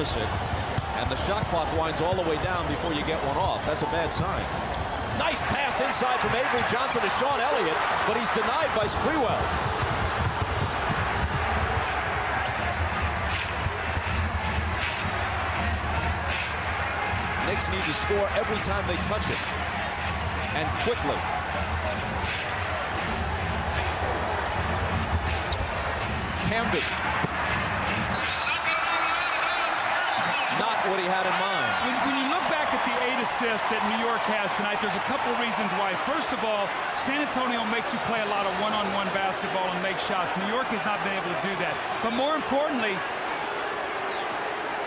And the shot clock winds all the way down before you get one off. That's a bad sign. Nice pass inside from Avery Johnson to Sean Elliott, but he's denied by Sprewell. Knicks need to score every time they touch it, and quickly. Camden. Not what he had in mind. When you look back at the 8 assists that New York has tonight, there's a couple of reasons why. First of all, San Antonio makes you play a lot of one-on-one basketball and make shots. New York has not been able to do that. But more importantly,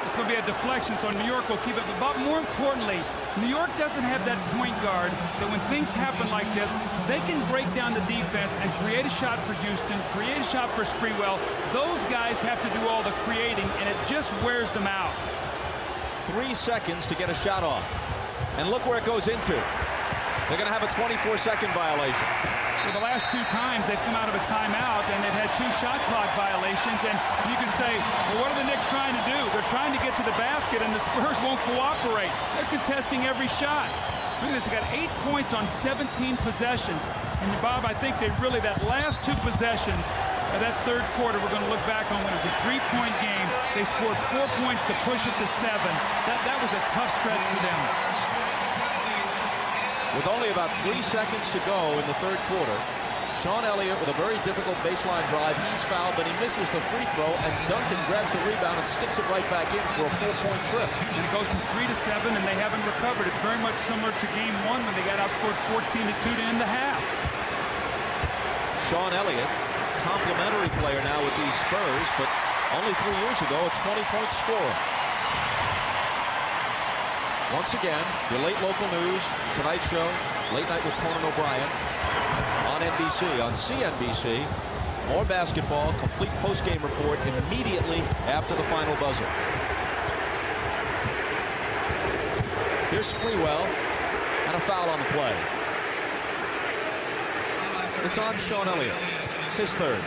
it's going to be a deflection, so New York will keep it. But more importantly, New York doesn't have that point guard that when things happen like this, they can break down the defense and create a shot for Houston, create a shot for Sprewell. Those guys have to do all the creating, and it just wears them out. 3 seconds to get a shot off. And look where it goes into. They're going to have a 24-second violation. Well, the last 2 times they've come out of a timeout and they've had 2 shot clock violations. And you can say, well, what are the Knicks trying to do? They're trying to get to the basket, and the Spurs won't cooperate. They're contesting every shot. Look at this. They got 8 points on 17 possessions. And, Bob, I think they really, that last 2 possessions of that third quarter, we're going to look back on when it was a 3-point game. They scored 4 points to push it to 7. That was a tough stretch for them. With only about 3 seconds to go in the third quarter, Sean Elliott with a very difficult baseline drive. He's fouled, but he misses the free throw, and Duncan grabs the rebound and sticks it right back in for a 4-point trip. And it goes from 3 to 7, and they haven't recovered. It's very much similar to game 1 when they got outscored 14-2 to end the half. Sean Elliott, complimentary player now with these Spurs, but only 3 years ago, a 20-point scorer. Once again, your late local news, Tonight Show, Late Night with Conan O'Brien on NBC, on CNBC. More basketball, complete post-game report immediately after the final buzzer. Here's Sprewell, and a foul on the play. It's on Sean Elliott, his third.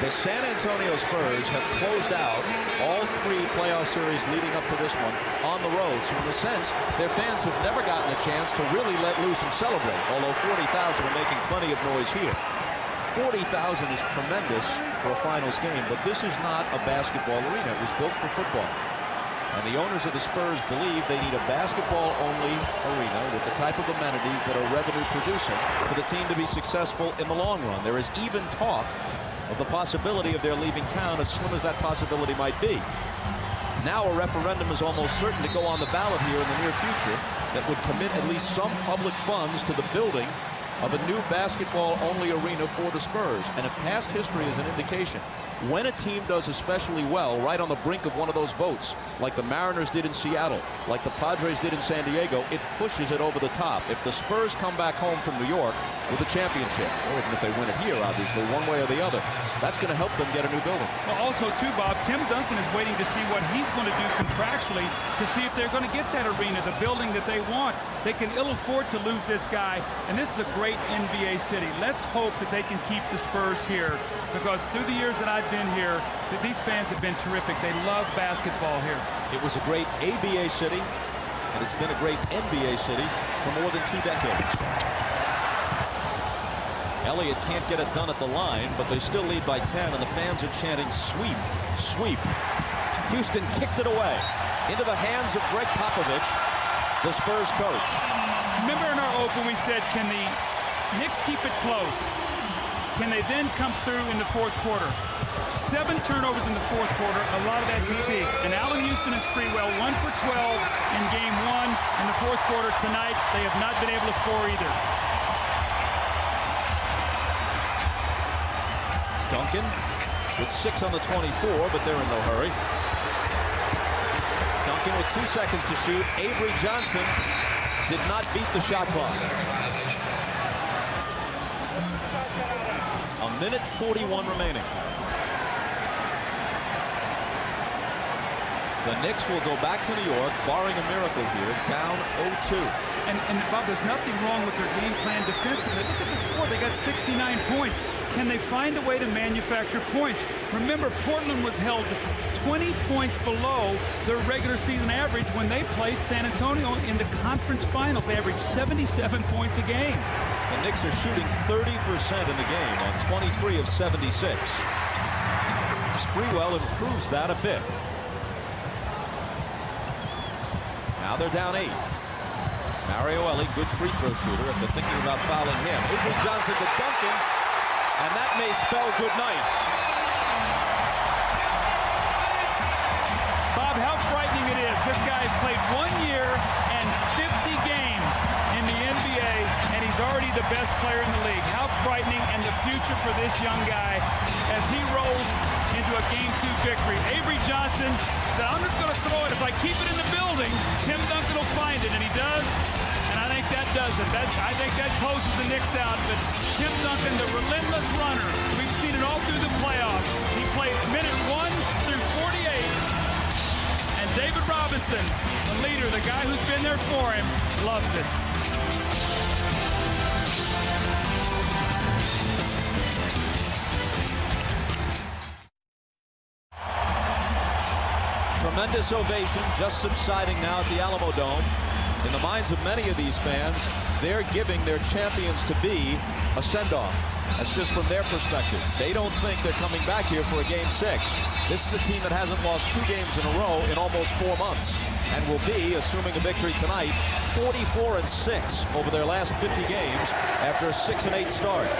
The San Antonio Spurs have closed out all 3 playoff series leading up to this one on the road. So in a sense, their fans have never gotten a chance to really let loose and celebrate, although 40,000 are making plenty of noise here. 40,000 is tremendous for a finals game, but this is not a basketball arena. It was built for football. And the owners of the Spurs believe they need a basketball-only arena with the type of amenities that are revenue-producing for the team to be successful in the long run. There is even talk of the possibility of their leaving town, as slim as that possibility might be. Now a referendum is almost certain to go on the ballot here in the near future that would commit at least some public funds to the building of a new basketball-only arena for the Spurs. And if past history is an indication, when a team does especially well right on the brink of one of those votes, like the Mariners did in Seattle, like the Padres did in San Diego, it pushes it over the top. If the Spurs come back home from New York with a championship, or even if they win it here, obviously, one way or the other, that's going to help them get a new building. Well, also, too, Bob, Tim Duncan is waiting to see what he's going to do contractually to see if they're going to get that arena, the building that they want. They can ill afford to lose this guy, and this is a great NBA city. Let's hope that they can keep the Spurs here, because through the years that I've been here, these fans have been terrific. They love basketball here. It was a great ABA city, and it's been a great NBA city for more than 2 decades. Elliott can't get it done at the line, but they still lead by 10, and the fans are chanting, sweep, sweep. Houston kicked it away into the hands of Greg Popovich, the Spurs coach. Remember in our open we said, can the Knicks keep it close? Can they then come through in the fourth quarter? 7 turnovers in the fourth quarter, a lot of that fatigue. And Allen Houston and Sprewell 1 for 12 in game 1. In the fourth quarter tonight, they have not been able to score either. Duncan with 6 on the 24, but they're in no hurry. Duncan with 2 seconds to shoot. Avery Johnson did not beat the shot clock. A minute 41 remaining. The Knicks will go back to New York, barring a miracle here, down 0-2. And Bob, there's nothing wrong with their game plan defensively. Look at the score. They got 69 points. Can they find a way to manufacture points? Remember, Portland was held 20 points below their regular season average when they played San Antonio in the conference finals. They averaged 77 points a game. The Knicks are shooting 30% in the game on 23 of 76. Sprewell improves that a bit. Now they're down 8. Mario Elie, good free throw shooter after thinking about fouling him. Avery Johnson to Duncan, and that may spell good night. Bob, how frightening it is. This guy's played 1 year and 50 games in the NBA, and he's already the best player in the league. How frightening, and the future for this young guy as he rolls into a Game 2 victory. Avery Johnson said, I'm just going to throw it. If I keep it in the building, Tim Duncan will find it, and he does. And I think that does it. I think that closes the Knicks out. But Tim Duncan, the relentless runner, we've seen it all through the playoffs. He plays minute 1 through 48. And David Robinson, the leader, the guy who's been there for him, loves it. Tremendous ovation just subsiding now at the Alamo Dome. In the minds of many of these fans, they're giving their champions-to-be a send-off. That's just from their perspective. They don't think they're coming back here for a Game 6. This is a team that hasn't lost 2 games in a row in almost 4 months, and will be, assuming a victory tonight, 44-6 over their last 50 games after a 6-8 start.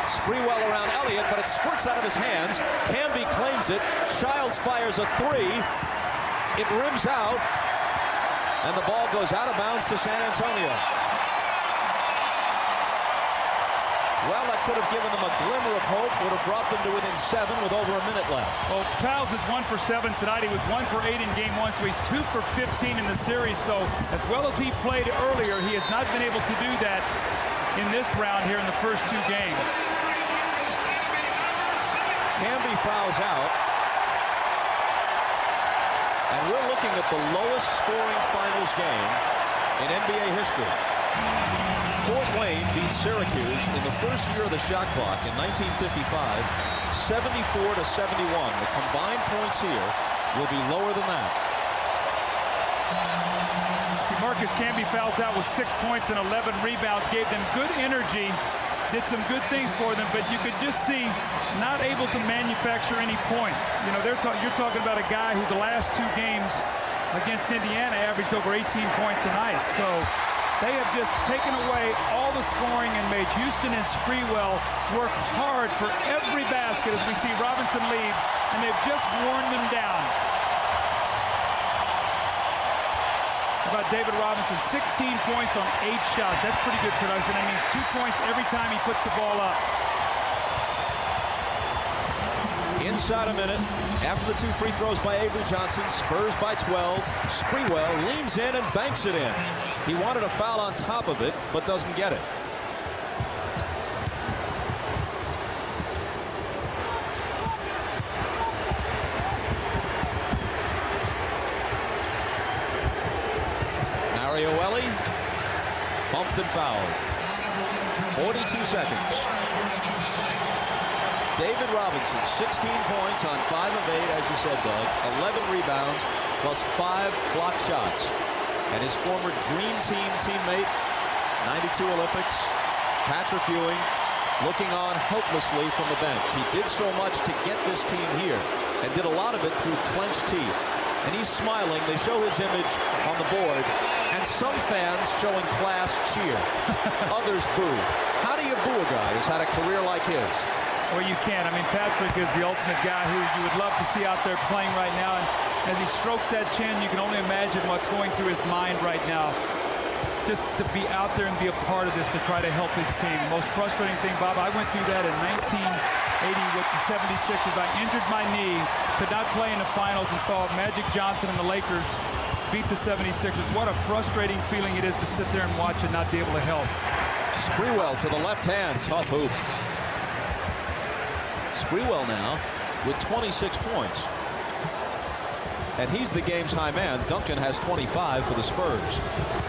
Sprewell around Elliott, but it squirts out of his hands. Camby claims it. Childs fires a 3. It rims out, and the ball goes out of bounds to San Antonio. Well, that could have given them a glimmer of hope, would have brought them to within 7 with over a minute left. Well, Childs is 1 for 7 tonight. He was 1 for 8 in Game 1, so he's 2 for 15 in the series. So as well as he played earlier, he has not been able to do that in this round here in the first 2 games. Camby fouls out. And we're looking at the lowest scoring finals game in NBA history. Fort Wayne beat Syracuse in the first year of the shot clock in 1955, 74-71. The combined points here will be lower than that. See, Marcus Camby fouls out with 6 points and 11 rebounds, gave them good energy, did some good things for them, but you could just see not able to manufacture any points. You know, you're talking about a guy who the last 2 games against Indiana averaged over 18 points a night. So they have just taken away all the scoring and made Houston and Sprewell work hard for every basket as we see Robinson lead, and they've just worn them down. How about David Robinson? 16 points on 8 shots. That's pretty good production. That means 2 points every time he puts the ball up. Inside a minute, after the 2 free throws by Avery Johnson, Spurs by 12. Sprewell leans in and banks it in. He wanted a foul on top of it, but doesn't get it. Mario Elie, bumped and fouled. 42 seconds. David Robinson, 16 points on 5 of 8, as you said, Doug. 11 rebounds, plus 5 blocked shots. And his former Dream Team teammate, 92 Olympics, Patrick Ewing, looking on helplessly from the bench. He did so much to get this team here, and did a lot of it through clenched teeth. And he's smiling. They show his image on the board, and some fans showing class cheer. Others boo. How do you boo a guy who's had a career like his? Well, you can't. I mean, Patrick is the ultimate guy who you would love to see out there playing right now. And as he strokes that chin, you can only imagine what's going through his mind right now. Just to be out there and be a part of this to try to help his team. The most frustrating thing, Bob, I went through that in 1980 with the 76ers. I injured my knee, could not play in the finals, and saw Magic Johnson and the Lakers beat the 76ers. What a frustrating feeling it is to sit there and watch and not be able to help. Sprewell to the left hand, tough hoop. Sprewell now with 26 points. And he's the game's high man. Duncan has 25 for the Spurs.